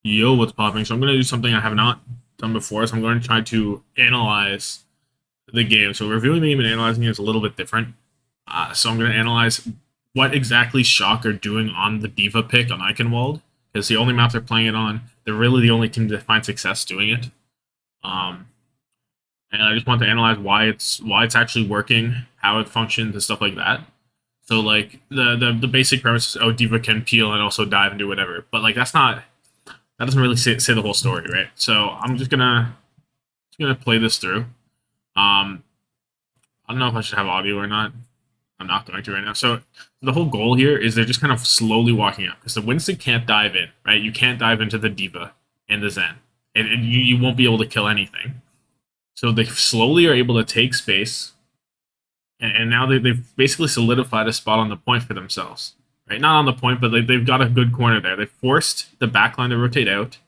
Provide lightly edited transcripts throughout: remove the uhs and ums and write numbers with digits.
Yo, what's popping? So I'm going to do something I have not done before. So I'm going to try to analyze the game. So reviewing the game and analyzing it is a little bit different. So I'm going to analyze what exactly Shock are doing on the Diva pick on Eichenwald, because the only map they're playing it on, they're really the only team to find success doing it. Um, and I just want to analyze why it's actually working, how it functions, and stuff like that. So like the basic premise is, oh, Diva can peel and also dive and do whatever, but like that doesn't really say the whole story, right? So I'm just gonna play this through. I don't know if I should have audio or not. I'm not going to right now. So the whole goal here is they're just kind of slowly walking up because the Winston can't dive in, right? You can't dive into the Diva and the Zen, and you won't be able to kill anything. So they slowly are able to take space, and now they've basically solidified a spot on the point for themselves, right? Not on the point, but they've got a good corner there. They forced the backline to rotate out.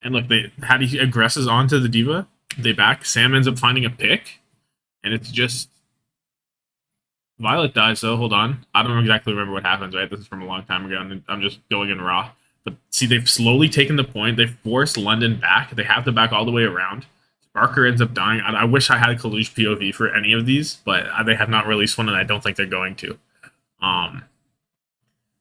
And look, they Hattie aggresses onto the Diva. They back. Sam ends up finding a pick, and it's just Violet dies. Though, hold on, I don't exactly remember what happens. Right, this is from a long time ago, and I'm just going in raw. But see, they've slowly taken the point. They forced London back. They have the back all the way around. Barker ends up dying. I wish I had a Kalush POV for any of these, but they have not released one, and I don't think they're going to. Um,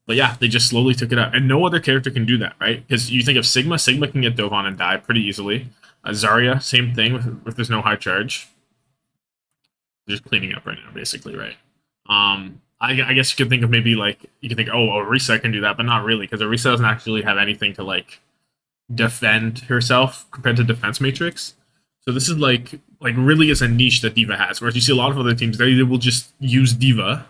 but yeah, they just slowly took it out, and no other character can do that, right? Because you think of Sigma, Sigma can get dove on and die pretty easily. Zarya, same thing with there's no high charge. Just cleaning up right now, basically, right? I guess you could think of maybe like you could think, oh, Orisa can do that, but not really, because Orisa doesn't actually have anything to like defend herself compared to Defense Matrix. So this is like really is a niche that Diva has. Whereas you see a lot of other teams, they will just use Diva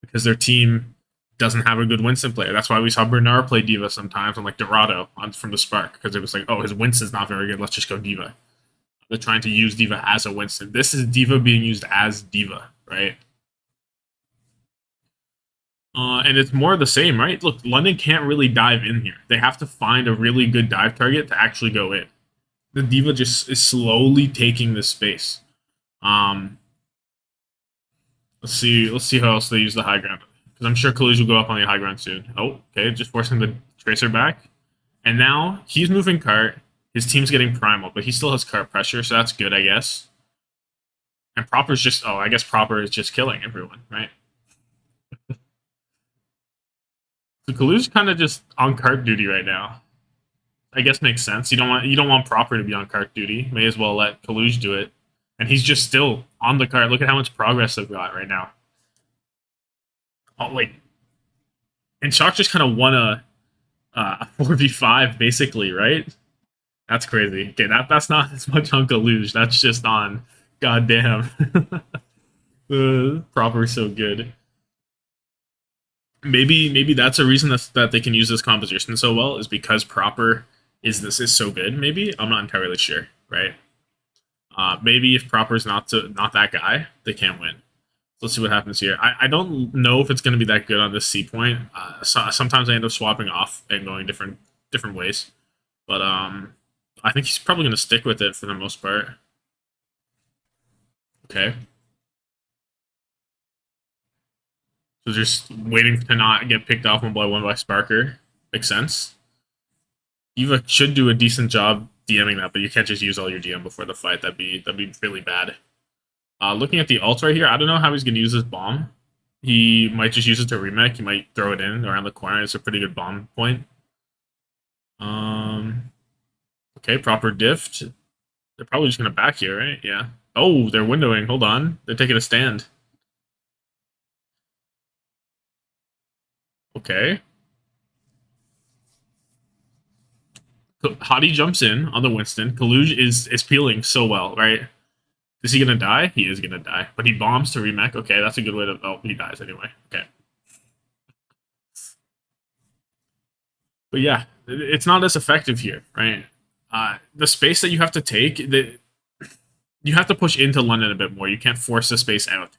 because their team doesn't have a good Winston player. That's why we saw Bernard play Diva sometimes on like Dorado from the Spark, because it was like, oh, his Winston's not very good. Let's just go Diva. They're trying to use Diva as a Winston. This is Diva being used as Diva, right? And it's more the same, right? Look, London can't really dive in here. They have to find a really good dive target to actually go in. The Diva just is slowly taking this space. Um, let's see how else they use the high ground, because I'm sure Kaluj will go up on the high ground soon. Oh, okay, just forcing the Tracer back, and now he's moving cart. His team's getting primal, but he still has cart pressure, so that's good, I guess. And Proper's just I guess Proper is just killing everyone, right? So Kalu's kind of just on cart duty right now. I guess makes sense. You don't want Proper to be on cart duty. May as well let Kaluj do it. And he's just still on the cart. Look at how much progress they've got right now. Oh wait, and Shock just kind of won a 4v5 basically, right? That's crazy. Okay, that's not as much on Kaluj. That's just on goddamn. Proper so good. Maybe that's a reason that they can use this composition so well is because Proper is so good. Maybe I'm not entirely sure, right? Maybe if Proper's not that guy, they can't win. Let's see what happens here. I don't know if it's going to be that good on this C point. Sometimes I end up swapping off and going different ways, but I think he's probably going to stick with it for the most part. Okay, so just waiting to not get picked off one by Sparker makes sense. Eva should do a decent job DMing that, but you can't just use all your DM before the fight. That'd be really bad. Looking at the ult right here, I don't know how he's going to use this bomb. He might just use it to remake. He might throw it in around the corner. It's a pretty good bomb point. Um, okay, Proper diffed. They're probably just going to back here, right? Yeah. Oh, they're windowing. Hold on. They're taking a stand. Okay. Hottie jumps in on the Winston. Kaluj is peeling so well, right? Is he gonna die? He is gonna die. But he bombs to remake. Okay, that's a good way to. Oh, he dies anyway. Okay. But yeah, it's not as effective here, right? The space that you have to take, you have to push into London a bit more. You can't force the space out,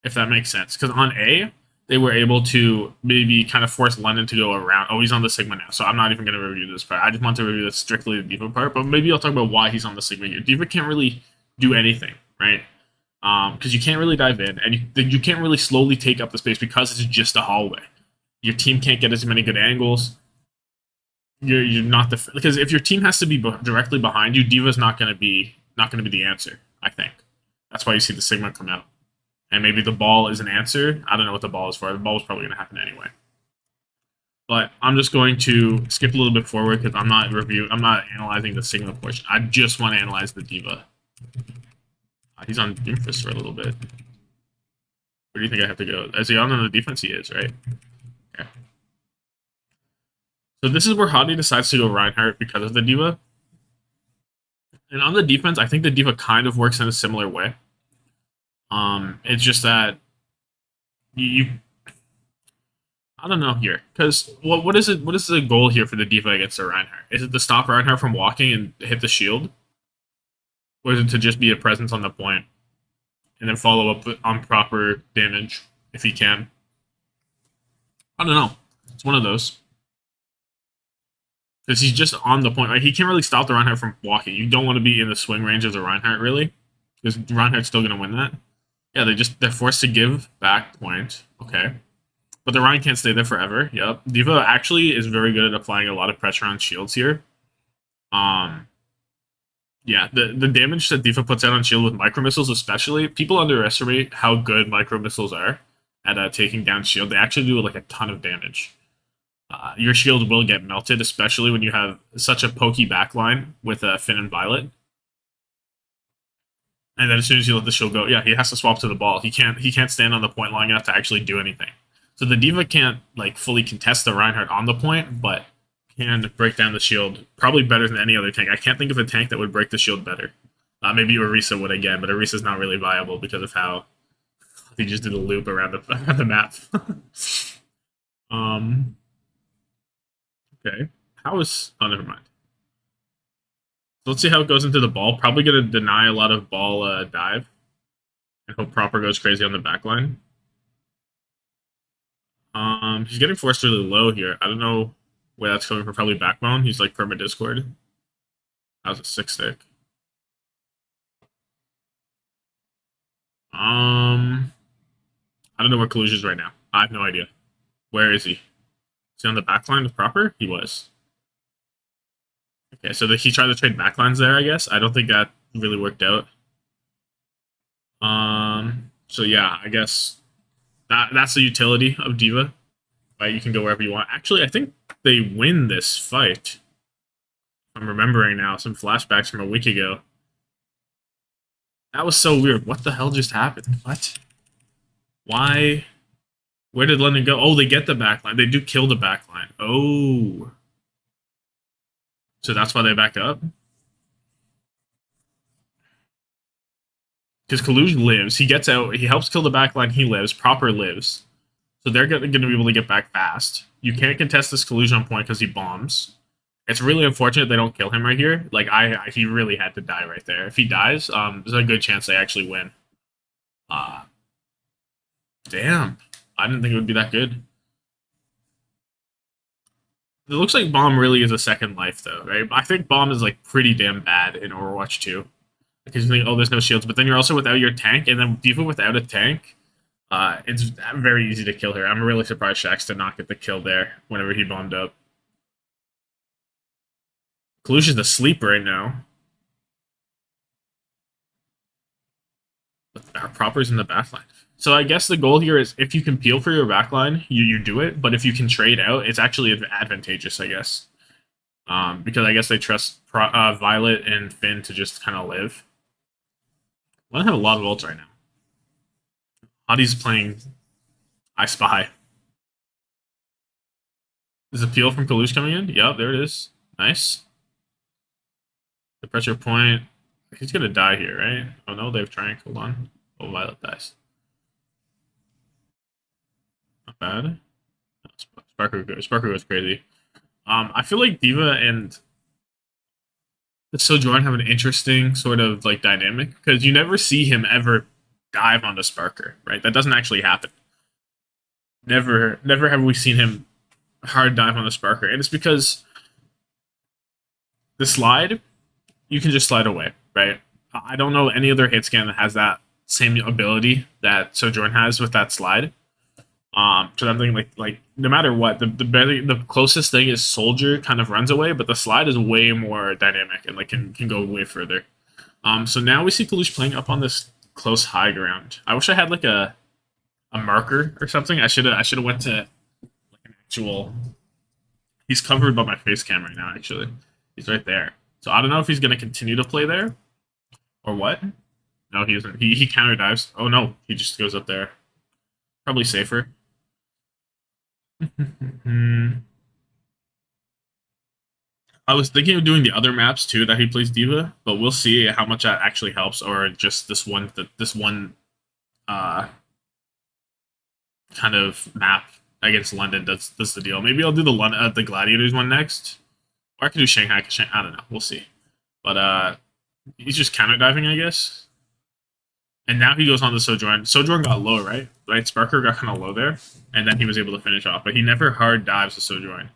if that makes sense. Because on A, they were able to maybe kind of force London to go around. Oh, he's on the Sigma now, so I'm not even going to review this part. I just want to review the strictly the Diva part, but maybe I'll talk about why he's on the Sigma here. Diva can't really do anything, right? Because you can't really dive in, and you can't really slowly take up the space because it's just a hallway. Your team can't get as many good angles. you're not the because if your team has to be directly behind you, Diva's not gonna be the answer. I think that's why you see the Sigma come out, and maybe the ball is an answer. I don't know what the ball is for. The ball is probably gonna happen anyway. But I'm just going to skip a little bit forward because I'm not analyzing the Sigma portion. I just want to analyze the Diva. He's on Doomfist for a little bit. Where do you think I have to go? Is he on the defense? He is, right? Okay. So this is where Hottie decides to go Reinhardt because of the Diva. And on the defense, I think the Diva kind of works in a similar way. It's just that you I don't know here because what is it? What is the goal here for the Diva against the Reinhardt? Is it to stop Reinhardt from walking and hit the shield, or is it to just be a presence on the point and then follow up on proper damage if he can? I don't know. It's one of those because he's just on the point. Right? He can't really stop the Reinhardt from walking. You don't want to be in the swing range of the Reinhardt really because Reinhardt's still going to win that. Yeah, they're forced to give back point. Okay. But the Rein can't stay there forever. Yep. Diva actually is very good at applying a lot of pressure on shields here. Yeah, the damage that Diva puts out on shield with micro missiles, especially, people underestimate how good micro missiles are at taking down shield. They actually do like a ton of damage. Your shield will get melted, especially when you have such a pokey backline with Finn and Violet. And then as soon as you let the shield go, yeah, he has to swap to the ball. He can't stand on the point long enough to actually do anything. So the Diva can't like fully contest the Reinhardt on the point, but can break down the shield probably better than any other tank. I can't think of a tank that would break the shield better. Maybe Orisa would again, but Orisa's not really viable because of how he just did a loop around the map. Okay. How is... Oh, never mind. So let's see how it goes into the ball. Probably going to deny a lot of ball dive. And hope Proper goes crazy on the backline. He's getting forced really low here. I don't know where that's coming from. Probably Backbone. He's like perma Discord. That was a 6-stick. I don't know where Kalush is right now. I have no idea. Where is he? Is he on the backline with Proper? He was. Okay, so he tried to trade backlines there, I guess. I don't think that really worked out. So yeah, I guess that's the utility of Diva. Right, you can go wherever you want. Actually, I think they win this fight. I'm remembering now some flashbacks from a week ago. That was so weird. What the hell just happened? What? Why? Where did London go? Oh, they get the backline. They do kill the backline. Oh. So that's why they back up? Because Kalush lives. He gets out. He helps kill the backline. He lives. Proper lives. So they're going to be able to get back fast. You can't contest this Collusion point because he bombs. It's really unfortunate they don't kill him right here. Like, he really had to die right there. If he dies, there's a good chance they actually win. Damn. I didn't think it would be that good. It looks like Bomb really is a second life, though, right? I think Bomb is, like, pretty damn bad in Overwatch 2. Because you think, oh, there's no shields. But then you're also without your tank, and then even without a tank... it's very easy to kill her. I'm really surprised Shaxx did not get the kill there whenever he bombed up. Kalush is asleep right now. But Proper's in the backline. So I guess the goal here is if you can peel for your backline, you do it. But if you can trade out, it's actually advantageous, I guess. Because I guess they trust Violet and Finn to just kind of live. I don't have a lot of ults right now. Hottie's playing I Spy. Is the peel from Kalush coming in? Yep, there it is. Nice. The pressure point. He's going to die here, right? Oh, no, they have Trank. Hold on. Oh, Violet dies. Not bad. Sparker goes crazy. I feel like Diva and Sojourn have an interesting sort of like dynamic because you never see him ever dive onto Sparker, right? That doesn't actually happen. Never have we seen him hard dive on the Sparker, and it's because the slide, you can just slide away, right? I don't know any other hit scan that has that same ability that Sojourn has with that slide. So I'm thinking like no matter what, the closest thing is Soldier kind of runs away, but the slide is way more dynamic and like can go way further. So now we see Kalush playing up on this close high ground. I wish I had like a marker or something. I should have went to like an actual. He's covered by my face cam right now. Actually, he's right there. So I don't know if he's gonna continue to play there or what. No, he isn't. He counter dives. Oh no, he just goes up there. Probably safer. I was thinking of doing the other maps too that he plays D.Va, but we'll see how much that actually helps, or just this one uh kind of map against London does the deal. Maybe I'll do the Gladiators one next, or I could do Shanghai. I don't know. We'll see. But he's just counter diving, I guess. And now he goes on to Sojourn. Sojourn got low, right? Right. Sparker got kind of low there, and then he was able to finish off. But he never hard dives to Sojourn.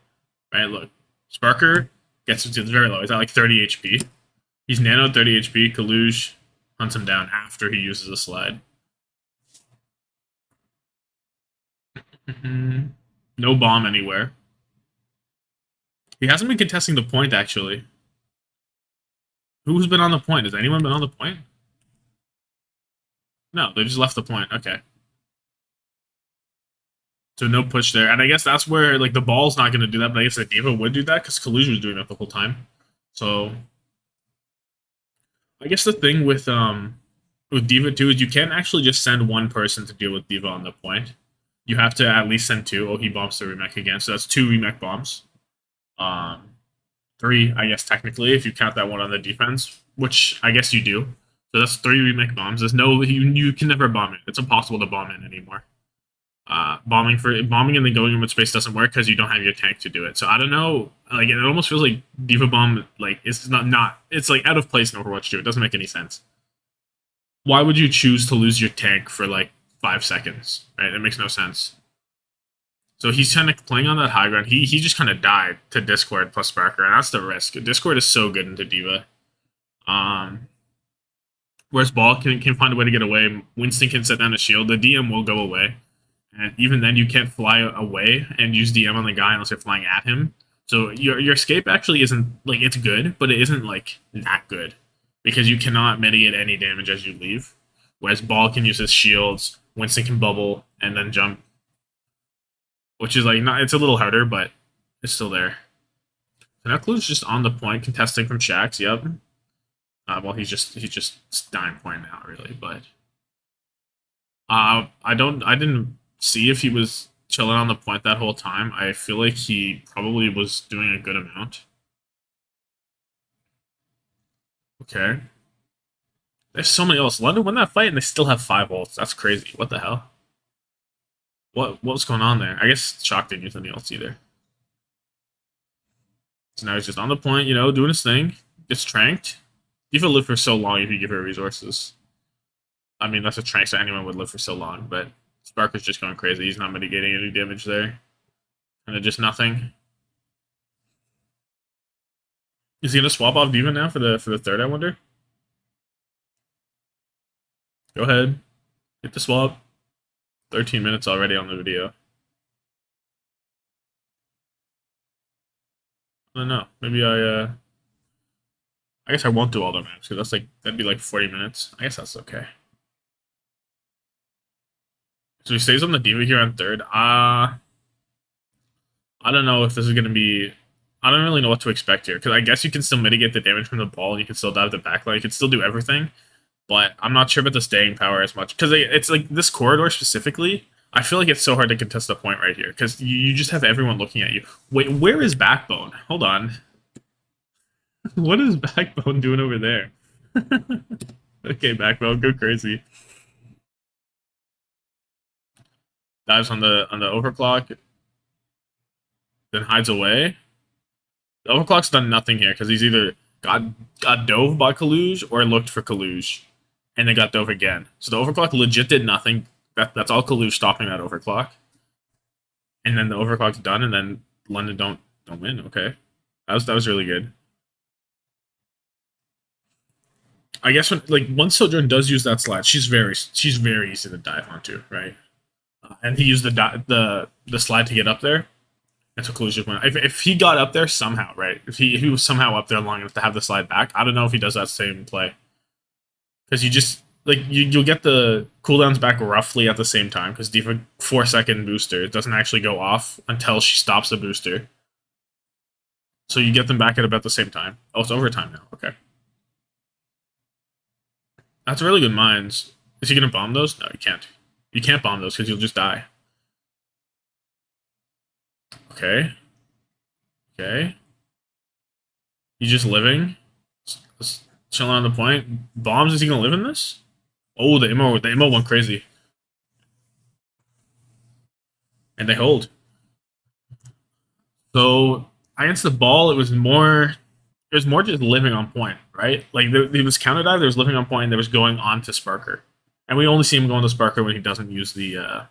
Right. Look, Sparker gets to very low. He's at like 30 HP. He's nano 30 HP. Kaluge hunts him down after he uses a slide. No bomb anywhere. He hasn't been contesting the point, actually. Who's been on the point? Has anyone been on the point? No, they just left the point. Okay. So no push there. And I guess that's where, like, the ball's not going to do that, but I guess the D.Va would do that because Kaluge was doing that the whole time. So I guess the thing with D.Va too is you can't actually just send one person to deal with D.Va on the point. You have to at least send two. Oh, he bombs the remake again. So that's two remake bombs. Three, I guess, technically, if you count that one on the defense, which I guess you do. So that's three remake bombs. There's no you can never bomb it. It's impossible to bomb it anymore. Bombing and then going in with space doesn't work because you don't have your tank to do it. So I don't know. Like it almost feels like D.Va bomb like it's not it's like out of place in Overwatch 2. It doesn't make any sense. Why would you choose to lose your tank for like 5 seconds? Right? It makes no sense. So he's kind of playing on that high ground. He just kind of died to Discord plus Sparker, and that's the risk. Discord is so good into D.Va. Whereas Ball can find a way to get away. Winston can set down a shield. The DM will go away. And even then, you can't fly away and use DM on the guy unless you're flying at him. So your escape actually isn't, like, it's good, but it isn't, like, that good. Because you cannot mitigate any damage as you leave. Whereas Ball can use his shields, Winston can bubble, and then jump. Which is, like, not, it's a little harder, but it's still there. So now Clue's just on the point, contesting from Shax, yep. Well, he's just dying point now, really, but... I didn't see if he was chilling on the point that whole time. I feel like he probably was doing a good amount. Okay. There's so many ults. London won that fight and they still have 5 ults. That's crazy. What the hell? What's going on there? I guess Shock didn't use any ults either. So now he's just on the point, you know, doing his thing. Gets tranked. D.Va lived for so long if you give her resources. I mean, that's a trank, so anyone would live for so long, but Sparker's just going crazy. He's not mitigating any damage there. And just nothing. Is he gonna swap off D.Va now for the third, I wonder? Go ahead. Hit the swap. 13 minutes already on the video. I don't know. Maybe I guess I won't do all the maps, because that'd be like 40 minutes. I guess that's okay. So he stays on the D.Va here on third. I don't know if this is going to be... I don't really know what to expect here, because I guess you can still mitigate the damage from the ball, and you can still dive the backline. You can still do everything, but I'm not sure about the staying power as much. Because it's like this corridor specifically, I feel like it's so hard to contest the point right here, because you just have everyone looking at you. Wait, where is Backbone? Hold on. What is Backbone doing over there? Okay, Backbone, go crazy. Dives on the overclock, then hides away. The overclock's done nothing here because he's either got dove by Kaluge or looked for Kaluge, and then got dove again. So the overclock legit did nothing. That's all Kaluge stopping that overclock, and then the overclock's done, and then London don't win. Okay, that was really good. I guess once Sojourn does use that slide, she's very easy to dive onto, right? and he used the slide to get up there. And took Lucius win. If he got up there somehow, right? If he was somehow up there long enough to have the slide back, I don't know if he does that same play. Because you just like you'll get the cooldowns back roughly at the same time. Because D.Va 4-second booster, it doesn't actually go off until she stops the booster. So you get them back at about the same time. Oh, it's overtime now. Okay. That's really good mines. Is he gonna bomb those? No, you can't. You can't bomb those because you'll just die. Okay. Okay. He's just living. Just chilling on the point. Bombs, is he gonna live in this? Oh, the immo went crazy. And they hold. So against the ball, it was more just living on point, right? Like there was counter dive, there was living on point, and there was going on to Sparker. And we only see him going to Sparker when he doesn't use the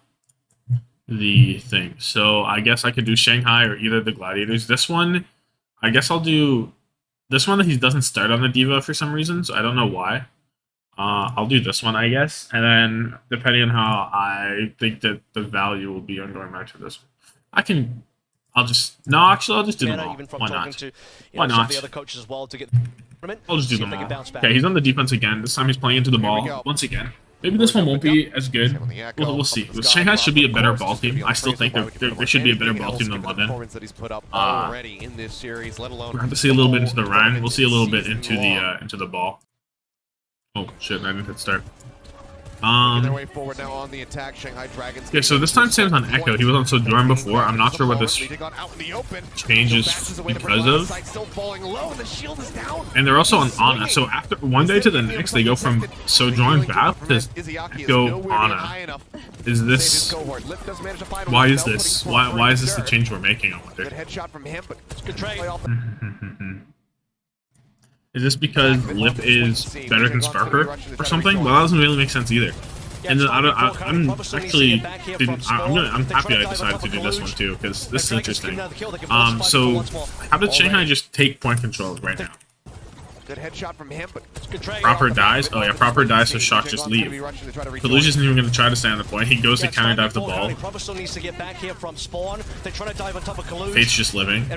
thing. So I guess I could do Shanghai or either the Gladiators. This one, I guess I'll do this one that he doesn't start on the D.Va for some reason, so I don't know why. I'll do this one, I guess. And then, depending on how I think that the value will be on going back to this one. I'll just do them all. Why not? Why not? I'll just do them all. Okay, he's on the defense again. This time he's playing into the ball once again. Maybe this one won't be as good. We'll see. Shanghai should be a better ball team. I still think there should be a better ball team than London. We'll have to see a little bit into the Rhine. We'll see a little bit into the ball. Oh shit! I didn't hit start. Okay, so this time Sam's on Echo. He was on Sojourn before. I'm not sure what this changes because of. And they're also on Ana. So after one day to the next, they go from Sojourn back to Echo Ana. Is this? Why is this? Why is this the change we're making? I wonder. Is this because Lip is better than Sparker or something? Well, that doesn't really make sense either. And then I'm happy I decided to do this one too, because this is interesting. So how did Shanghai just take point control right now? Good headshot from him, but Proper dies. Oh yeah, Proper dies, so Shock just leave. Kalush isn't even going to try to stay on the point. He goes to counter dive the ball. Fate's just living.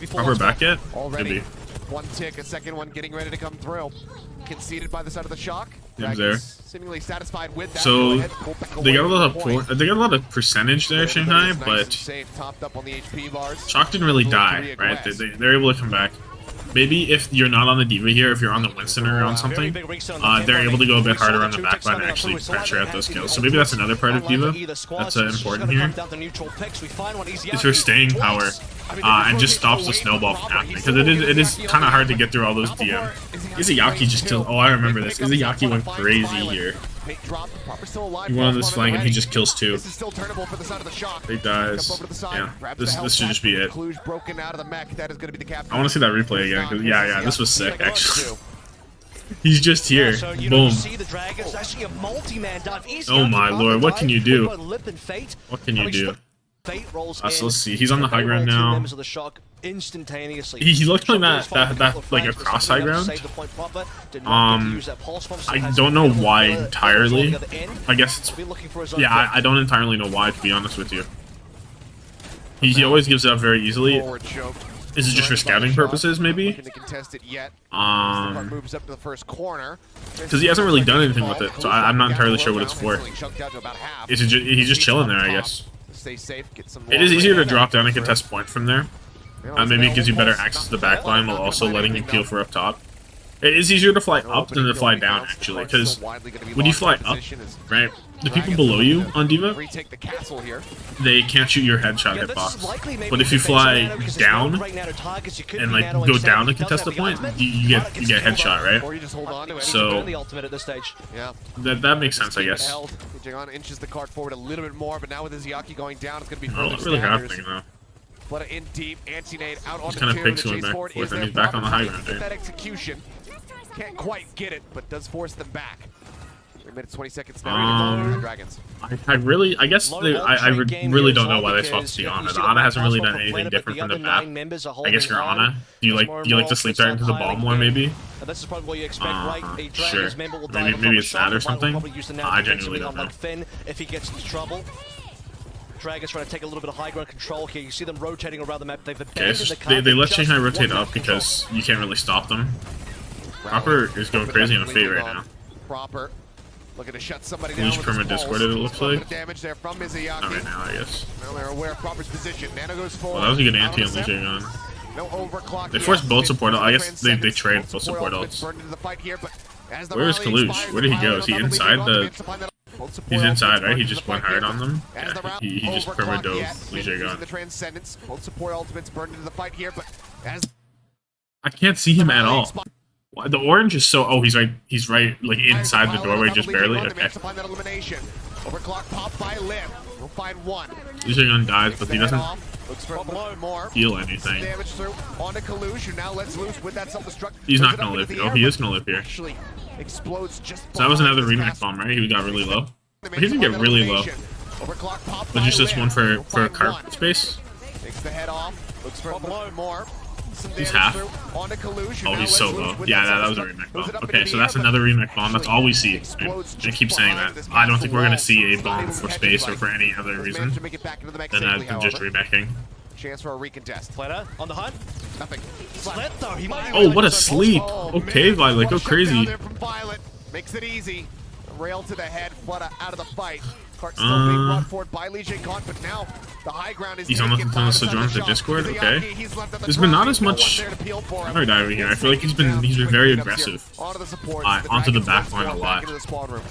Proper back yet? Could be. One tick, a second one getting ready to come through. Conceded by the side of the Shock. There. Seemingly satisfied with that. So they got a lot of percentage there, Shanghai, but Shock didn't really die, right? They're able to come back. Maybe if you're not on the D.Va here, if you're on the Winston or on something, they're able to go a bit harder on the backline and actually pressure at those kills. So maybe that's another part of D.Va that's important here. Is her staying power and just stops the snowball from happening. Because it is kind of hard to get through all those DM. Izayaki just kills. Oh, I remember this. Izayaki went crazy here. He went on this flank and he just kills two. He dies. Yeah, this should just be it. I want to see that replay again. Cause yeah, this was sick actually. He's just here. Boom. Oh my lord, what can you do? What can you do? So let's see. He's on the high ground now. He looked like that like across high ground. I don't know why entirely. I guess it's, yeah, I don't entirely know why, to be honest with you. He always gives it up very easily. Is it just for scouting purposes, maybe? Because he hasn't really done anything with it, so I'm not entirely sure what it's for. He's just chilling there, I guess. It is easier to drop down and contest point from there. Maybe it gives you better access to the backline while also letting you peel for up top. It is easier to fly up than to fly down, actually, because when you fly up, right, the people below you on D.Va, they can't shoot your headshot hitbox. But if you fly down and like go down to contest the point, you get headshot, right? So that makes sense, I guess. Inches the card forward a little bit more, but now with Izayaki going down, it's going to be what's really happening though? But in deep, anti-nade out on the kind of picks going back and forth, and he's back on the high ground. That execution can't quite get it, but does force them back. minutes 20 seconds now. Dragons. I guess really don't know why they swapped to Ana. The Ana hasn't really done anything different from the map. I guess you're Ana. Do you like to sleep dart into the ball more maybe? And this is probably what you expect, right? A Sure. Dragons member will dive Maybe from it's that or shot. One will something. probably use the now I defensively genuinely don't know. on Finn if he gets into trouble. Dragons trying to take a little bit of high ground control here. You see them rotating around the map. They've Okay, abandoned so the car. they let just Shanghai rotate want up control. because you can't really stop them. Proper is going crazy on Fate right now. Proper. Looking to shut somebody Leash down. perma discorded, it looks like. Damage there from Mizuyaki. Not right now, I guess. Well, they're aware of Proper's position. Nano goes forward. Well, that was a good Out anti on on the Lee set. Jae-gun. No overclock. They yet. forced both support. I guess they Transcendence. trade both support ultimates ults. burned into the fight here, but as the Where is rally Kalush? expires, Where did he the go? pilot Is he on the inside lead the- run, to find that both support He's ultimates inside, right? burned He into just the went fight hard here, on but them. as the Yeah, round he just overclocked perma dove yet, Lee using Jae-gun. the Transcendence. Both support ultimates burned into the fight here, but as I can't see him at all. expires, Why- The orange is so. Oh, he's right, like inside the pilot doorway, on just the lead barely. run, they Okay. managed to find that elimination. Overclock pop by Lim. We'll find one. Lee Jae-gun dies, but he doesn't Looks for a little more. feel anything. Damage through onto Kalush, who now lets loose with that self-destruct. He's Puts not it gonna up live. into the Oh, air, he but is gonna live here. Actually explodes just So that was another behind this remake pass. bomb, right? He got really low. They He didn't managed to get find really that low. elimination. Overclock pop But by just this Lim. one for We'll a find cart one. space. Takes the head off. Looks for a little more. Some He's damage half. through onto Kalush, who Oh, now he's lets so loose low. with Yeah, that was a self-destruct. remake Moves bomb. it up Okay, into so the that's air, but another remake bomb. That's all we see. explodes I just keep saying behind that. this I don't think we're gonna castle see a wall. bomb Not able for to space or catch for any other Managed reason to make it back into the mech than safely, just however. remaking. Chance for a recontest. Player on the hunt. Nothing. Sled though. He might Oh, what a sleep! Oh, Okay, man. Violet, go What a shutdown crazy. there from Violet. Makes it easy. Rail to the head, Flutter out of the fight. Cart still being brought forward by Lee Jae-gun, but now the high ground is He's on the taken phone by with the Sojourn Southern with the Shop. Discord, Mizuyaki, okay. he's left at the There's been not drive. as No one much there to peel for him. counter diving here. I feel like he's been Down. very Quick cleanups aggressive. here. Onto the supports. Onto the Dragons back once line a more lot. back into the squad room.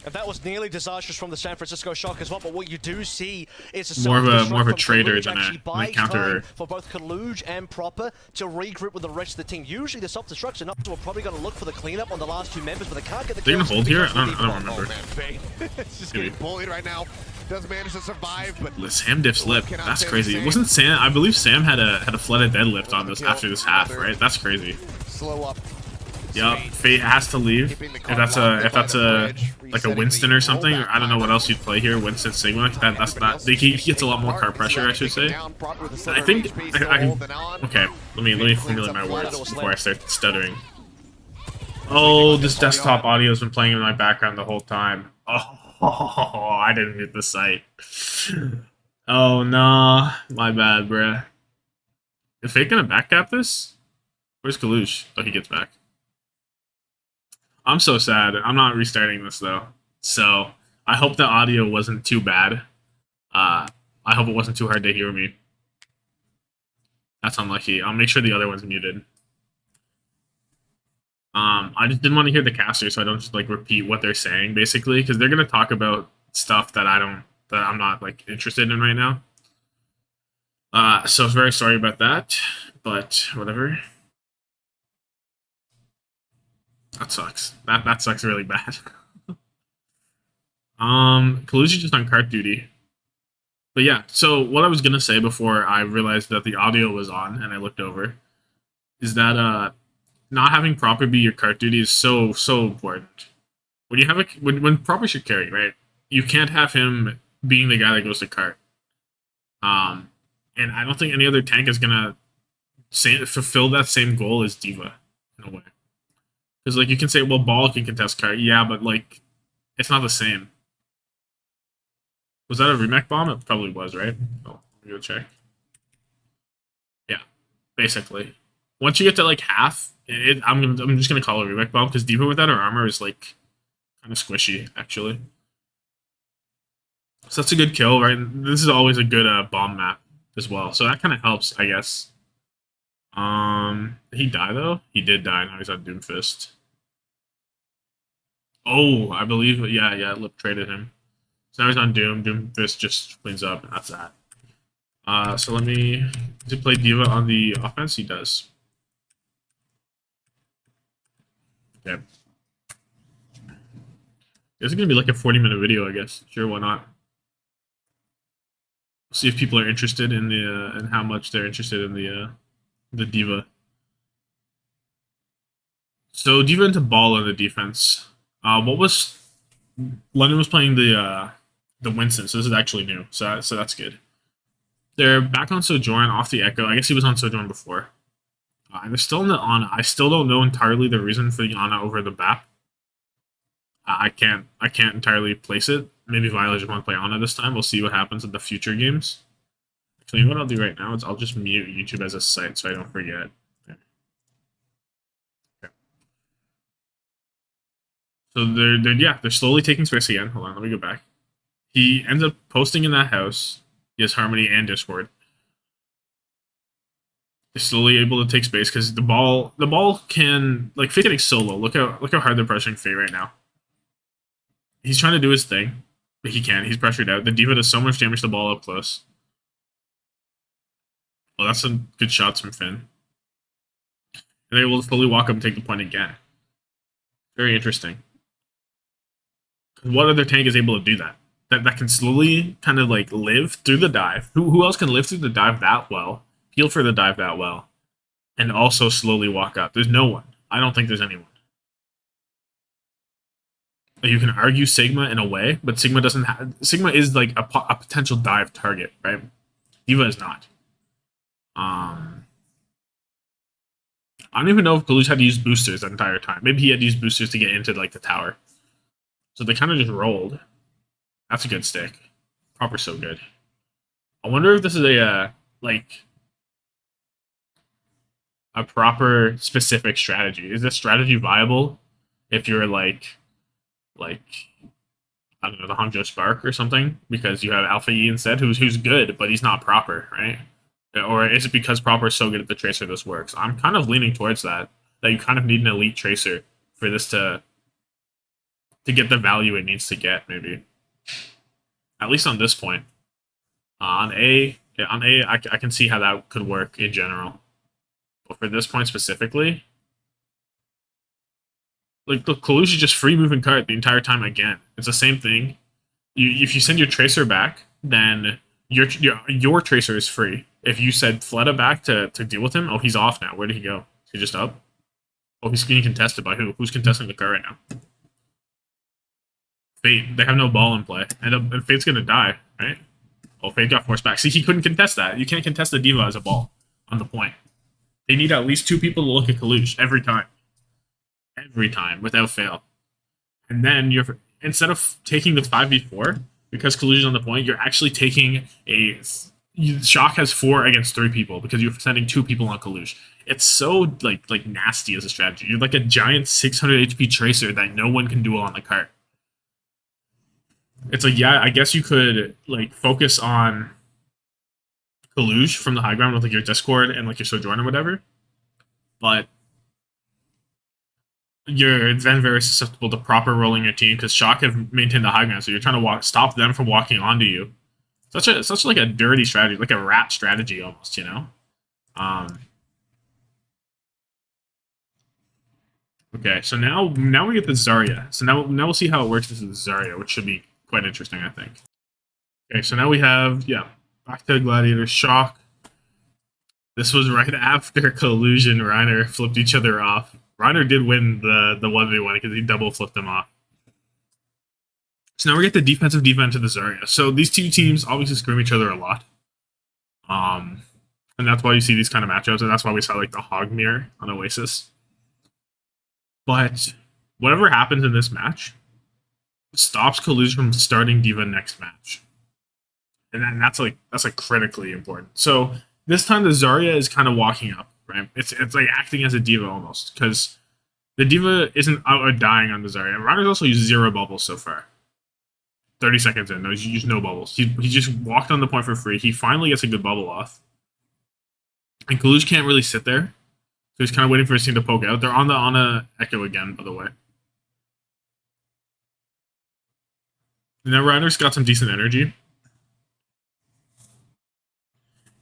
And that was nearly disastrous from the San Francisco Shock as well. But what you do see is a More of a self-destruct trader from than Kaluj. a Actually buys counter. time for both Kaluj and Proper to regroup with the rest of the team. Usually the self-destructs are not, so we're probably going to look for the cleanup on the last two members, but they can't get the They gonna kills hold here? because I of the don't bomb. remember. Oh man, Faye. It's just getting bullied right now. Does manage to survive, but Sam diff slip. That's crazy. Wasn't Sam? I believe Sam had a flooded deadlift on this after this half, right? That's crazy. slow up. Yup. Fate has to leave. If that's a like a Winston or something, or I don't know what else you'd play here. Winston Sigma. That's not. He gets a lot more card pressure, I should say. I think. Okay. Let me formulate my words before I start stuttering. Oh, this desktop audio's been playing in my background the whole time. Oh, I didn't hit the site. Oh no, my bad, bruh. Is Fate gonna backcap this? Where's Kalush? Oh, he gets back. I'm so sad. I'm not restarting this though. So I hope the audio wasn't too bad. I hope it wasn't too hard to hear me. That's unlucky. I'll make sure the other one's muted. I just didn't want to hear the caster, so I don't just like repeat what they're saying basically, because they're gonna talk about stuff that I'm not like interested in right now. So very sorry about that, but whatever. That sucks. That sucks really bad. Kalush is just on cart duty. But yeah, so what I was gonna say before I realized that the audio was on and I looked over is that not having Proper be your cart duty is so important. When you have when Proper should carry, right? You can't have him being the guy that goes to cart. And I don't think any other tank is gonna fulfill that same goal as D.Va in a way. Because like you can say, well, Ball can contest cart, yeah, but like it's not the same. Was that a remake bomb? It probably was, right? Oh, let me go check. Yeah, basically. Once you get to like half, I'm just gonna call it a remake bomb because D.Va without her armor is like kind of squishy, actually. So that's a good kill, right? This is always a good bomb map as well, so that kind of helps, I guess. Did he die though? He did die. Now he's on Doomfist. Oh, I believe, yeah, Lip traded him. So now he's on Doom. Doomfist just cleans up, and that's that. So let me play D.Va on the offense. He does. Okay. This is gonna be like a 40-minute video, I guess. Sure, why not? See if people are interested in the and how much they're interested in the D.Va. So D.Va into Ball on the defense. What was London was playing the Winston, so this is actually new. So that's good. They're back on Sojourn off the Echo. I guess he was on Sojourn before. And they're still in the Ana. I still don't know entirely the reason for the Ana over the BAP. I can't entirely place it. Maybe Violet just want to play Ana this time. We'll see what happens in the future games. Actually, what I'll do right now is I'll just mute YouTube as a site so I don't forget. Okay. So they're slowly taking space again. Hold on, let me go back. He ends up posting in that house. He has Harmony and Discord. They're slowly able to take space because the ball can like Fate getting solo. Look how hard they're pressuring Fate right now. He's trying to do his thing, but he can't. He's pressured out. The D.Va does so much damage to the ball up close. Well, that's some good shots from Finn. And they will fully walk up and take the point again. Very interesting. What other tank is able to do that? That can slowly kind of like live through the dive. Who else can live through the dive that well? Heal for the dive that well. And also slowly walk up. There's no one. I don't think there's anyone. You can argue Sigma in a way, but Sigma doesn't have... Sigma is like a potential dive target, right? D.Va is not. I don't even know if Kalush had to use boosters that entire time. Maybe he had to use boosters to get into like the tower. So they kind of just rolled. That's a good stick. Proper so good. I wonder if this is a like a proper specific strategy. Is this strategy viable if you're like I don't know, the Hangzhou Spark or something, because you have Alpha E instead, who's good, but he's not proper, right? Or is it because proper is so good at the Tracer this works? I'm kind of leaning towards that you kind of need an elite Tracer for this to get the value it needs to get, maybe. At least on this point. On A, I can see how that could work in general. But for this point specifically, like, look, Kalush is just free moving card the entire time again. It's the same thing. If you send your Tracer back, then your Tracer is free. If you said Fleta back to deal with him, oh, he's off now. Where did he go? Is he just up? Oh, he's getting contested by who? Who's contesting the card right now? Fate. They have no ball in play. And Fate's gonna die, right? Oh, Fate got forced back. See, he couldn't contest that. You can't contest the D.Va as a ball on the point. They need at least 2 people to look at Kalush every time. Every time, without fail. And then you're, instead of taking the 5v4, because Kalush is on the point, you're actually taking Shock has 4 against 3 people because you're sending 2 people on Kalush. It's so like nasty as a strategy. You're like a giant 600 HP Tracer that no one can duel on the cart. It's like, yeah, I guess you could like focus on Kalush from the high ground with like your Discord and like your Sojourn or whatever, but you're then very susceptible to proper rolling your team because Shock have maintained the high ground, so you're trying to stop them from walking onto you. Such like a dirty strategy, like a rat strategy almost, you know. Okay, so now we get the Zarya. So now we'll see how it works with the Zarya, which should be quite interesting, I think. Okay, so now we have, back to Gladiator Shock. This was right after Collusion Reiner flipped each other off. Reiner did win the 1v1 because he double flipped them off. So now we get the defensive D.Va into the Zarya. So these two teams obviously scream each other a lot. And that's why you see these kind of matchups, and that's why we saw like the Hog Mirror on Oasis. But whatever happens in this match stops Collusion from starting D.Va next match. And that's critically important. So this time the Zarya is kind of walking up, right? It's like acting as a D.Va almost, because the D.Va isn't out or dying on the Zarya. And Reiner's also used 0 bubbles so far. 30 seconds in, no, he's used no bubbles. He just walked on the point for free. He finally gets a good bubble off. And Kalush can't really sit there. So he's kind of waiting for his team to poke out. They're on the Echo again, by the way. And now Reiner's got some decent energy.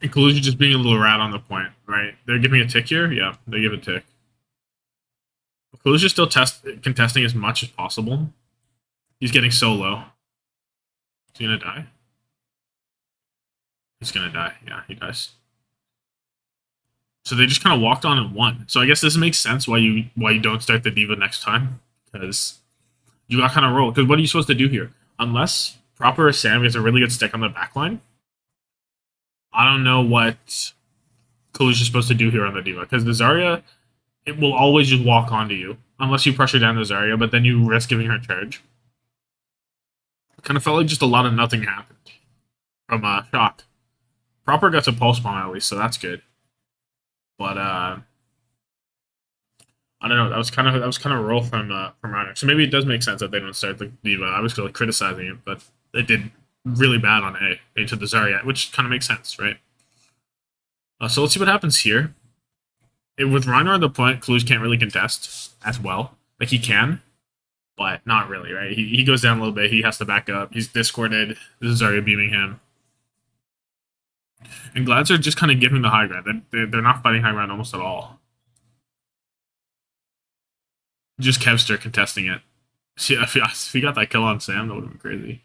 And Kalush is just being a little rat on the point, right? They're giving a tick here? Yeah, they give a tick. Kalush is still contesting as much as possible. He's getting so low. Is he gonna die? He's gonna die. Yeah, he dies. So they just kind of walked on and won. So I guess this makes sense why you don't start the D.Va next time, because You got kind of roll. Because what are you supposed to do here? Unless Proper Sam gets a really good stick on the backline, I don't know what Kalush is supposed to do here on the D.Va. Because the Zarya, it will always just walk onto you. Unless you pressure down the Zarya, but then you risk giving her charge. It kind of felt like just a lot of nothing happened from Shock. Proper got a pulse bomb at least, so that's good. But I don't know. That was kind of a roll from Reiner. So maybe it does make sense that they don't start the D.Va. I was really criticizing it, but they did really bad on A to the Zarya, which kind of makes sense, right? So let's see what happens here. With Reiner on the point, Kalush can't really contest as well. Like, he can, but not really, right? He goes down a little bit. He has to back up. He's discorded. This is Zarya beaming him. And Glads are just kind of giving the high ground. They're not fighting high ground almost at all. Just Kevster contesting it. See, if he got that kill on Sam, that would have been crazy.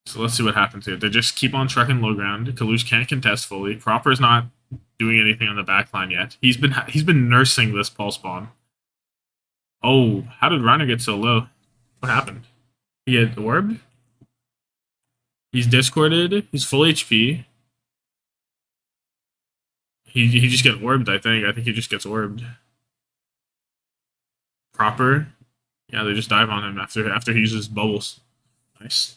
So let's see what happens here. They just keep on trucking low ground. Kalush can't contest fully. Proper's not doing anything on the backline yet. He's been nursing this pulse bomb. Oh, how did Reiner get so low? What happened? He get orbed? He's discorded. He's full HP. He just gets orbed, I think. I think he just gets orbed. Proper. Yeah, they just dive on him after he uses bubbles. Nice.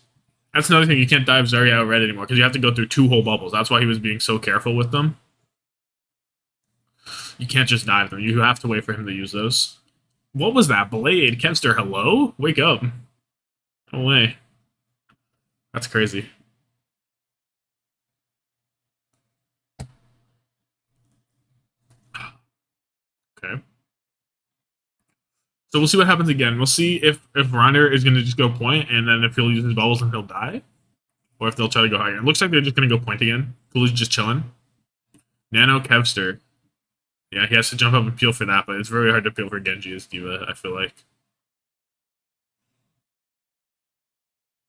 That's another thing. You can't dive Zarya out red anymore because you have to go through 2 whole bubbles. That's why he was being so careful with them. You can't just dive them. You have to wait for him to use those. What was that? Blade? Kevster, hello? Wake up. No way. That's crazy. Okay. So we'll see what happens again. We'll see if Reiner is going to just go point, and then if he'll use his bubbles and he'll die. Or if they'll try to go higher. It looks like they're just going to go point again. Cool's just chilling. Nano Kevster. Yeah, he has to jump up and peel for that, but it's very hard to peel for Genji as D.Va, I feel like.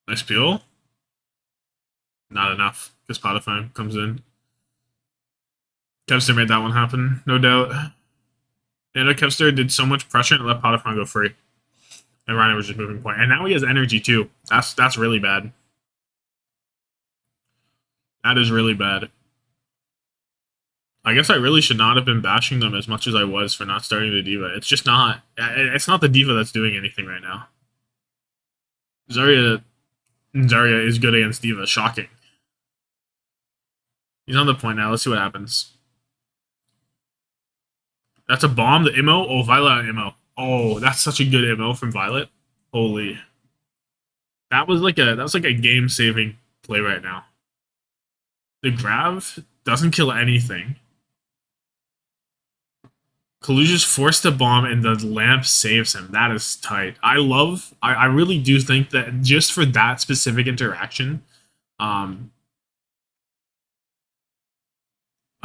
Nice peel. Not enough, because Spotify comes in. Kevster made that one happen, no doubt. Nano Kevster did so much pressure and let Spotify go free. And Reiner was just moving point. And now he has energy, too. That's really bad. That is really bad. I guess I really should not have been bashing them as much as I was for not starting the D.Va. It's just not... It's not the D.Va that's doing anything right now. Zarya is good against D.Va. Shocking. He's on the point now. Let's see what happens. That's a bomb. The Immo. Oh, Violet on Immo. Oh, that's such a good Immo from Violet. Holy. That was like a game-saving play right now. The Grav doesn't kill anything. Kalush just forced a bomb and the lamp saves him. That is tight. I really do think that just for that specific interaction, I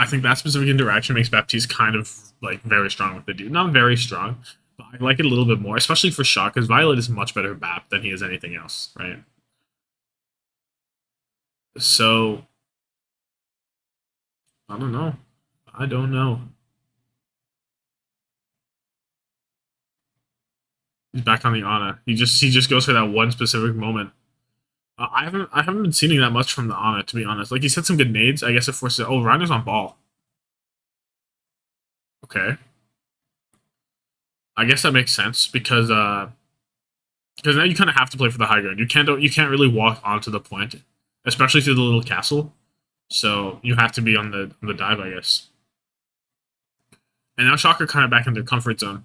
think that specific interaction makes Baptiste kind of like very strong with the dude. Not very strong, but I like it a little bit more, especially for Shock, because Violet is much better Bap than he is anything else, right? So I don't know. I don't know. He's back on the Ana. He just goes for that one specific moment. I haven't been seeing that much from the Ana, to be honest. Like, he's hit some good nades. I guess it forces it. Oh, Reiner's on ball. Okay. I guess that makes sense because now you kind of have to play for the high ground. You can't really walk onto the point, especially through the little castle. So you have to be on the dive, I guess. And now Shocker kind of back in their comfort zone.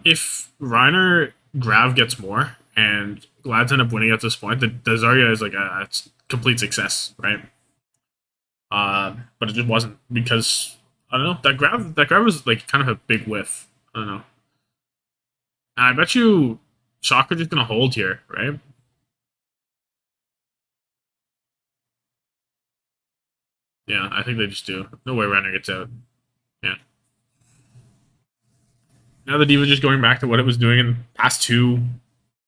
If Reiner Grav gets more and Glads end up winning at this point, the Zarya is like a complete success, right? But it just wasn't because I don't know, that Grav was like kind of a big whiff. I don't know. And I bet you Shocker just gonna hold here, right? Yeah, I think they just do. No way Reiner gets out. Yeah. Now the D.Va just going back to what it was doing in past two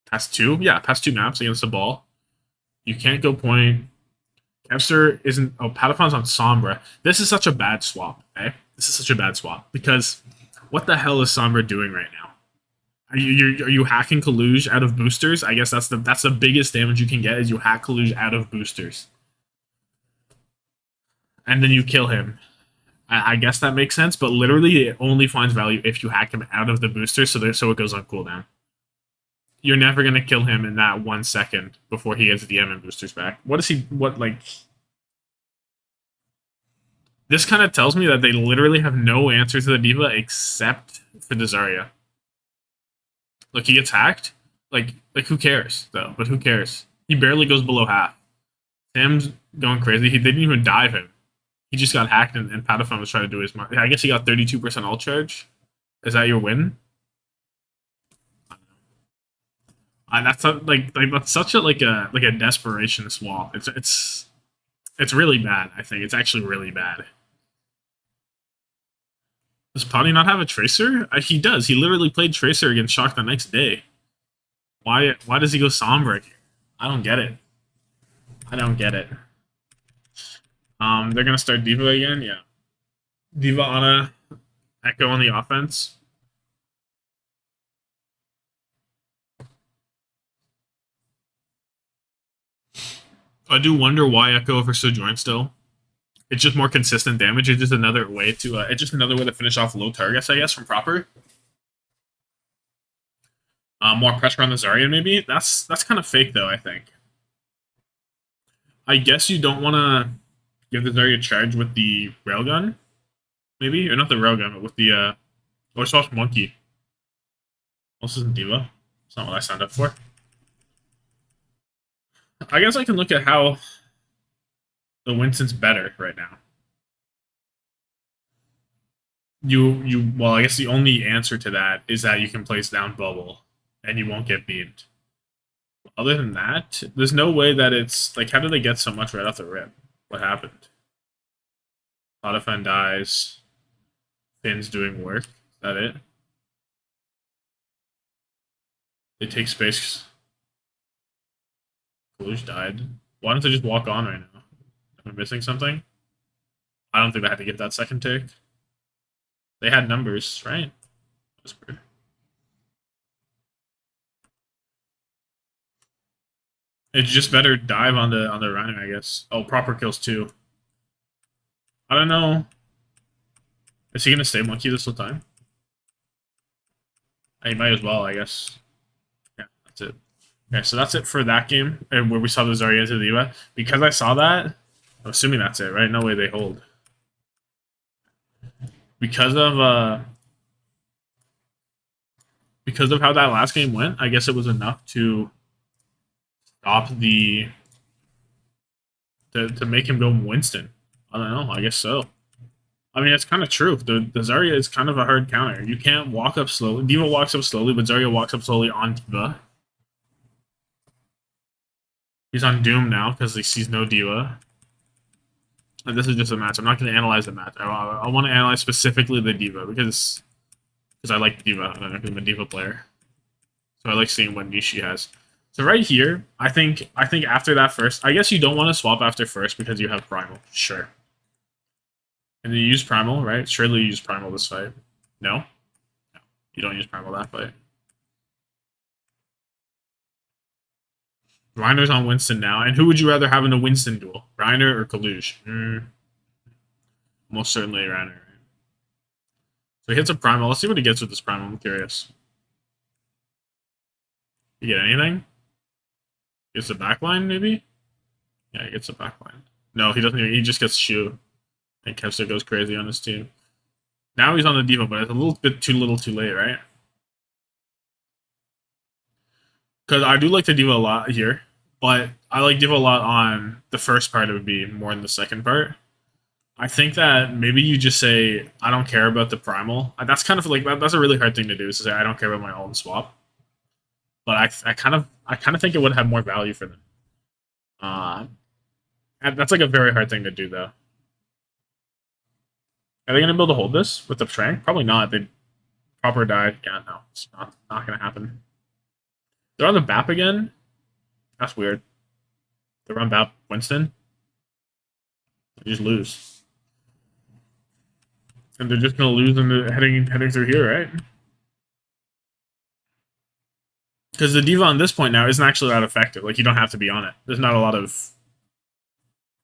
maps against the ball. You can't go point. Kevster isn't... Oh, Patafon's on Sombra. This is such a bad swap, eh? This is such a bad swap. Because what the hell is Sombra doing right now? Are you hacking Kaluj out of boosters? I guess that's the biggest damage you can get is you hack Kaluj out of boosters, and then you kill him. I guess that makes sense, but literally it only finds value if you hack him out of the booster, so it goes on cooldown. You're never gonna kill him in that 1 second before he gets DM and boosters back. What is he? What like? This kind of tells me that they literally have no answer to the D.Va except for the Zarya. Look, he gets hacked. Like who cares though? But who cares? He barely goes below half. Sam's going crazy. He didn't even dive him. He just got hacked, and Patafon was trying to do his mark. I guess he got 32% ult charge. Is that your win? That's that's such a like a desperation swap. It's really bad. I think it's actually really bad. Does Potty not have a Tracer? He does. He literally played Tracer against Shock the next day. Why does he go Sombra? I don't get it. I don't get it. They're gonna start D.Va again, yeah. D.Va, Ana, Echo on the offense. I do wonder why Echo over Sojourn still. It's just more consistent damage. It's just another way to finish off low targets, I guess, from Proper. More pressure on the Zarya, maybe. That's kind of fake, though. I think. I guess you don't want to give the Zarya charge with the railgun, maybe, or not the railgun, but with the or swap monkey. This isn't D.Va. It's not what I signed up for. I guess I can look at how the Winston's better right now. Well, I guess the only answer to that is that you can place down Bubble and you won't get beamed. Other than that, there's no way that it's like, how did they get so much right off the rip? What happened? Potafan dies. Finn's doing work. Is that it? They take space. Kalush died. Why don't they just walk on right now? Am I missing something? I don't think they had to get that second take. They had numbers, right? Whisper. It's just better dive on the Rhino, I guess. Oh, Proper kills too. I don't know. Is he gonna stay monkey this whole time? He might as well, I guess. Yeah, that's it. Okay, so that's it for that game, where we saw the Zarya into the U.S. Because I saw that, I'm assuming that's it, right? No way they hold. Because of how that last game went, I guess it was enough to stop the to make him go Winston. I don't know. I guess so. I mean, it's kind of true. The Zarya is kind of a hard counter. You can't walk up slowly. D.Va walks up slowly, but Zarya walks up slowly on D.Va. He's on Doom now because he sees no D.Va. And this is just a match. I'm not going to analyze the match. I want to analyze specifically the D.Va because I like D.Va. I don't know if I'm a D.Va player. So I like seeing what niche she has. So right here, I think after that first, I guess you don't want to swap after first because you have Primal. Sure. And then you use Primal, right? Surely you use Primal this fight. No? No. You don't use Primal that fight. Reiner's on Winston now. And who would you rather have in a Winston duel? Reiner or Kalush? Most certainly Reiner. So he hits a Primal. Let's see what he gets with this Primal. I'm curious. You get anything? Gets a backline, maybe? Yeah, he gets a backline. No, he doesn't. He just gets Shu. And Kevster goes crazy on his team. Now he's on the D.Va, but it's a little bit too late, right? Because I do like the D.Va a lot here, but I like D.Va a lot on the first part. It would be more in the second part. I think that maybe you just say, I don't care about the Primal. That's kind of like, that's a really hard thing to do, is to say, I don't care about my ult and swap. But I kind of think it would have more value for them. That's like a very hard thing to do, though. Are they going to be able to hold this with the Trank? Probably not. They Proper died. Yeah, no. It's not going to happen. They're on the BAP again? That's weird. They're on BAP Winston? They just lose. And they're just going to lose heading through here, right? Because the D.Va on this point now isn't actually that effective. Like, you don't have to be on it. There's not a lot of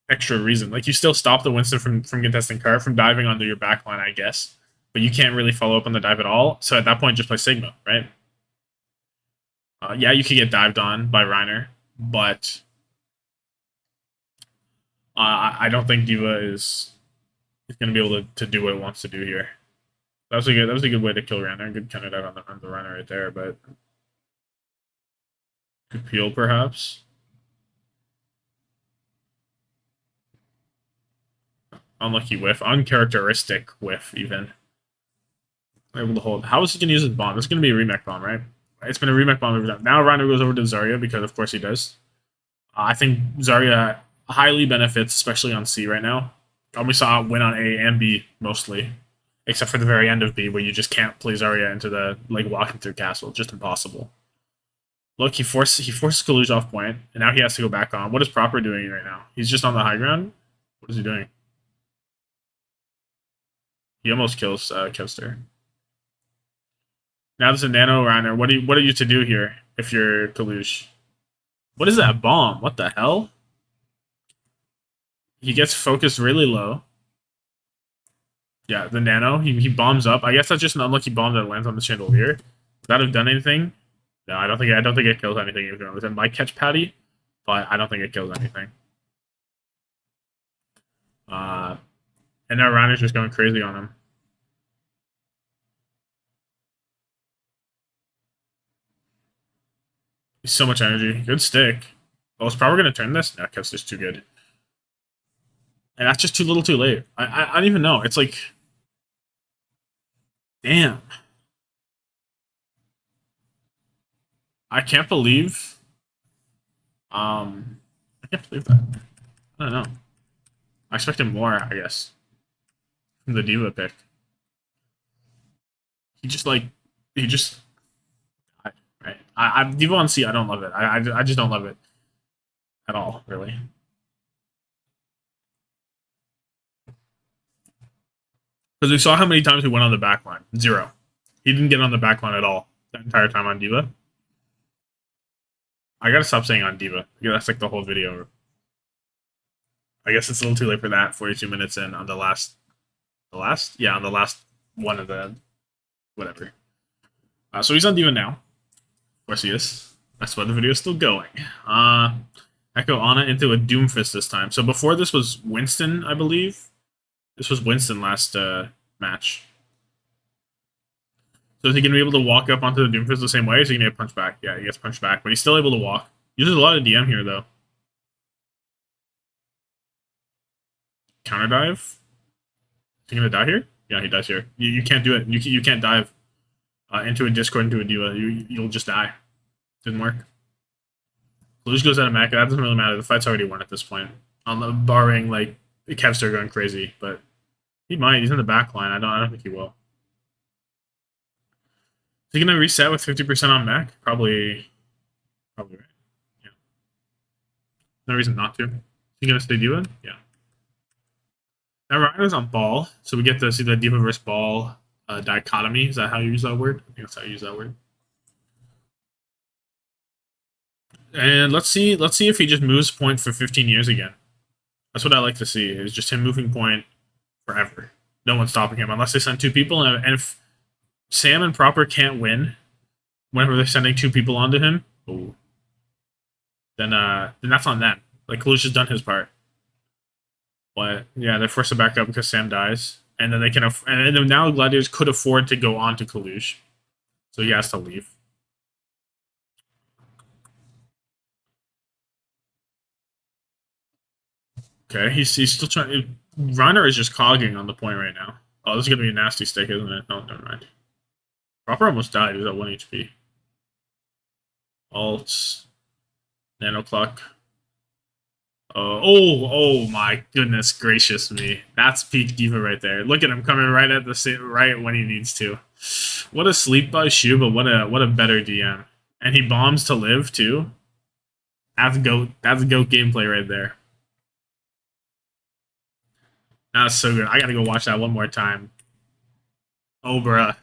extra reason. Like, you still stop the Winston from contesting card, from diving onto your backline, I guess. But you can't really follow up on the dive at all. So at that point, just play Sigma, right? Yeah, you could get dived on by Reiner, but I don't think D.Va is going to be able to do what it wants to do here. That was a good way to kill Reiner. Good counter dive on the Reiner right there, but good peel perhaps. Unlucky whiff, uncharacteristic whiff even. Able to hold. How is he going to use his bomb? It's going to be a remake bomb, right? It's been a remake bomb every time. Now Reiner goes over to Zarya because of course he does. I think Zarya highly benefits, especially on C right now. We saw it win on A and B mostly, except for the very end of B where you just can't play Zarya into the like walking through castle. Just impossible. Look, he forces Kalush off point, and now he has to go back on. What is Proper doing right now? He's just on the high ground. What is he doing? He almost kills Kevster. Now there's a Nano Reiner. What are you to do here if you're Kalush? What is that bomb? What the hell? He gets focused really low. Yeah, the Nano. He bombs up. I guess that's just an unlucky bomb that lands on the chandelier. Would that have done anything? No, I don't think it kills anything. It might catch Patty, but I don't think it kills anything. And now Reiner's just going crazy on him. So much energy. Good stick. Oh, it's probably going to turn this? No, Kevster's too good. And that's just too little too late. I don't even know. It's like... Damn. I can't believe... I can't believe that. I don't know. I expected more, I guess. From the D.Va pick. He just... Right. D.Va on C, I don't love it. I just don't love it. At all, really. Because we saw how many times he went on the backline. 0. He didn't get on the backline at all that entire time on D.Va. I gotta stop saying on D.Va. That's like the whole video. I guess it's a little too late for that. 42 minutes in on the last... Yeah, on the last one of the... Whatever. So he's on D.Va now. Of course he is. That's why the video is still going. Echo Ana into a Doomfist this time. So before this was Winston, I believe. This was Winston last match. So is he going to be able to walk up onto the Doomfist the same way? Or is he going to get punched back? Yeah, he gets punched back, but he's still able to walk. Uses a lot of DM here, though. Counter dive? Is he going to die here? Yeah, he dies here. You can't do it. You can't dive into a Discord, into a D.Va. You'll just die. Didn't work. Kalush goes out of Mecca. That doesn't really matter. The fight's already won at this point. Barring, like, Kevster going crazy, but he might. He's in the back line. I don't think he will. Is he going to reset with 50% on mech? Probably right. Yeah. No reason not to. Is he going to stay D.Va? Yeah. Now Reiner's on ball, so we get to see the D.Va versus ball dichotomy. Is that how you use that word? I think that's how you use that word. And let's see if he just moves point for 15 years again. That's what I like to see, is just him moving point forever. No one's stopping him, unless they send 2 people. And if Sam and Proper can't win whenever they're sending 2 people onto him, then that's on them. Like, Kalush has done his part. But, yeah, they're forced to back up because Sam dies. And then they can... and then now Gladiators could afford to go on to Kalush. So he has to leave. Okay, he's still trying... Reiner is just cogging on the point right now. Oh, this is going to be a nasty stick, isn't it? Oh, never mind. Proper almost died. He was at 1 HP. Alt. Nano Cluck. Oh my goodness gracious me. That's peak D.Va right there. Look at him coming right at right when he needs to. What a sleep by Shu, but what a better DM. And he bombs to live too. That's GOAT gameplay right there. That's so good. I gotta go watch that one more time. Oh bruh.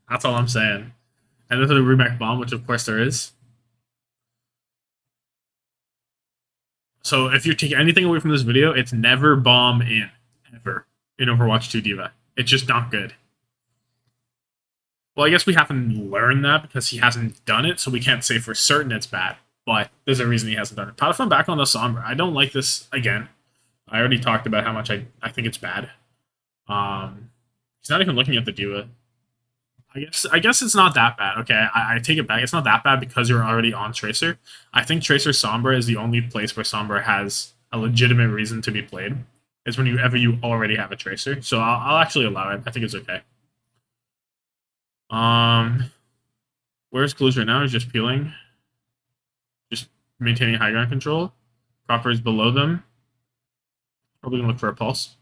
That's all I'm saying. And there's a remake bomb, which of course there is. So if you take anything away from this video, it's never bomb in, ever, in Overwatch 2 D.Va. It's just not good. Well, I guess we haven't learned that because he hasn't done it, so we can't say for certain it's bad. But there's a reason he hasn't done it. Patafon back on the Sombra. I don't like this again. I already talked about how much I think it's bad. He's not even looking at the D.Va. I guess it's not that bad. Okay, I take it back. It's not that bad because you're already on Tracer. I think Tracer Sombra is the only place where Sombra has a legitimate reason to be played. Is whenever you already have a Tracer. So I'll actually allow it. I think it's okay. Where's Kalush right now? He's just peeling. Just maintaining high ground control. Proper is below them. Probably gonna look for a pulse.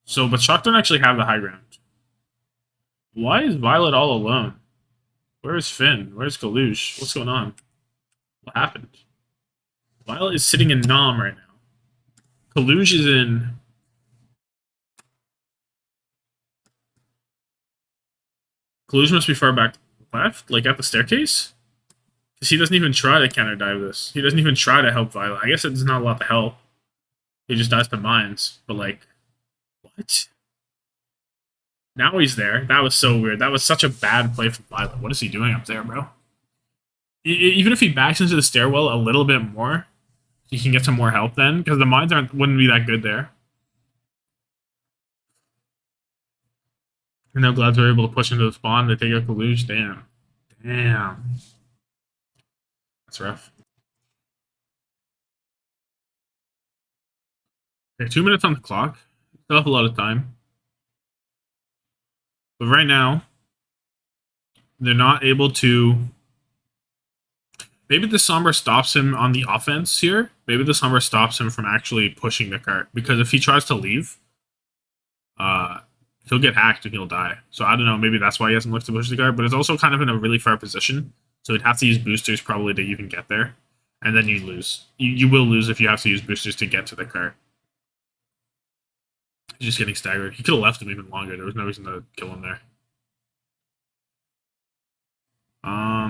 So, but Shock don't actually have the high ground. Why is Violet all alone? Where's Finn? Where's Kalush? What's going on? What happened? Violet is sitting in Nom right now. Kalush is in... Kalush must be far back left, like at the staircase? Because he doesn't even try to counter dive this. He doesn't even try to help Violet. I guess it's not a lot to help. He just dies to mines. But like, what? Now he's there. That was so weird. That was such a bad play from Violet. What is he doing up there, bro? Even if he backs into the stairwell a little bit more, he can get some more help then, because the mines wouldn't be that good there. And now Glads were able to push into the spawn to take out Kalush. Damn. Damn. That's rough. Okay, 2 minutes on the clock. Still have a lot of time. But right now, they're not able to... Maybe the Sombra stops him on the offense here. Maybe the Sombra stops him from actually pushing the cart. Because if he tries to leave, he'll get hacked and he'll die. So I don't know, maybe that's why he hasn't looked to push the cart. But it's also kind of in a really far position. So he'd have to use boosters probably to even get there. And then you lose. You will lose if you have to use boosters to get to the cart. He's just getting staggered. He could have left him even longer. There was no reason to kill him there.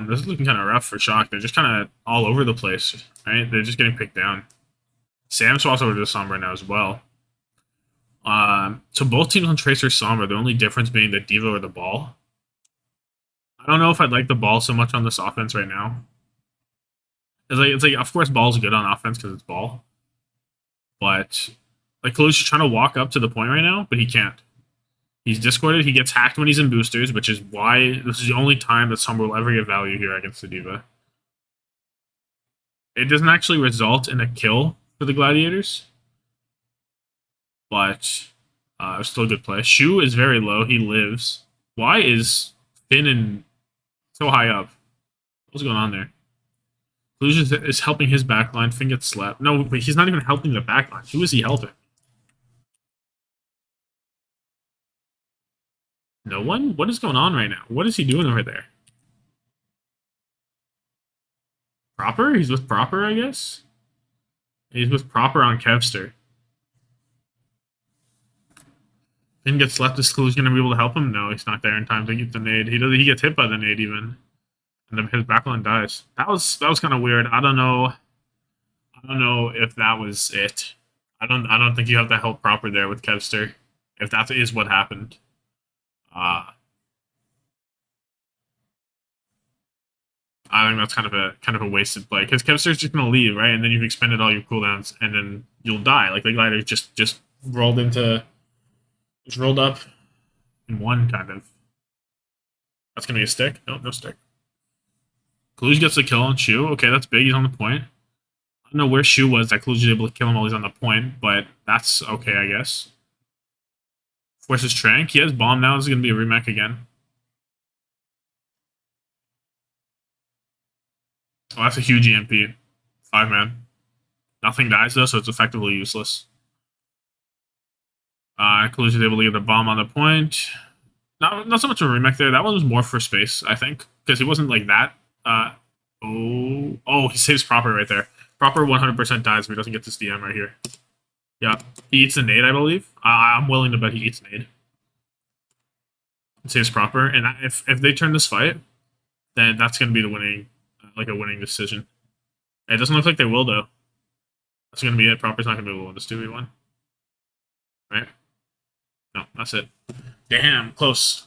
This is looking kind of rough for Shock. They're just kind of all over the place, right? They're just getting picked down. Sam swaps over to the Sombra now as well. So both teams on Tracer Sombra, the only difference being the D.Va or the ball. I don't know if I'd like the ball so much on this offense right now. It's like of course ball's good on offense because it's ball. But like Kalush is trying to walk up to the point right now, but he can't. He's discorded, he gets hacked when he's in boosters, which is why this is the only time that Sombra will ever get value here against the D.Va. It doesn't actually result in a kill for the Gladiators. But it was still a good play. Shu is very low, he lives. Why is Finn so high up? What's going on there? Kalush is helping his backline, Finn gets slapped. No, but he's not even helping the backline. Who is he helping? No one? What is going on right now? What is he doing over there? Proper? He's with Proper, I guess? He's with Proper on Kevster. Finn gets left. Is Kalush going to be able to help him? No, he's not there in time to get the nade. He gets hit by the nade even. And then his backline dies. That was kind of weird. I don't know if that was it. I don't think you have to help Proper there with Kevster. If that is what happened. I think that's kind of a wasted play because Kevster's just gonna leave, right? And then you've expended all your cooldowns, and then you'll die. Like the glider just rolled up in one kind of. That's gonna be a stick. No stick. Kalush gets the kill on Shu. Okay, that's big. He's on the point. I don't know where Shu was that Kalush was able to kill him while he's on the point, but that's okay, I guess. Forces Trank. He has bomb now. This is going to be a remake again. Oh, that's a huge EMP. 5-man. Nothing dies though, so it's effectively useless. Kalush is able to get the bomb on the point. Not so much a remake there. That one was more for space, I think. Because he wasn't like that. He saves Proper right there. Proper 100% dies if he doesn't get this DM right here. Yeah, he eats a nade, I believe. I'm willing to bet he eats a nade. Let's say it's proper. And if they turn this fight, then that's going to be the winning, like a winning decision. It doesn't look like they will, though. That's going to be it. Proper's not going to be able to win this 2v1. Right? No, that's it. Damn, close.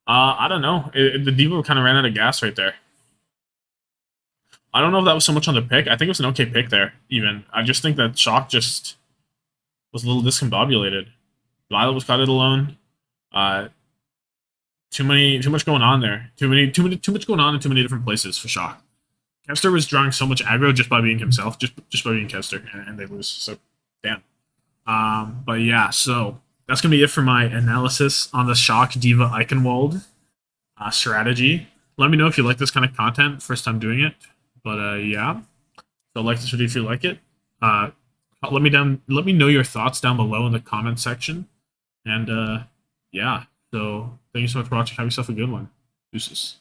I don't know. The D.Va kind of ran out of gas right there. I don't know if that was so much on the pick. I think it was an okay pick there, even. I just think that Shock just was a little discombobulated. Lila was caught it alone. Too much going on there. Too much going on in too many different places for Shock. Kester was drawing so much aggro just by being himself, just by being Kester, and they lose. So, damn. But yeah, so that's gonna be it for my analysis on the Shock D.Va Eichenwald strategy. Let me know if you like this kind of content. First time doing it, but yeah. So like this video if you like it. Let me know your thoughts down below in the comment section. And yeah, so thank you so much for watching. Have yourself a good one. Deuces.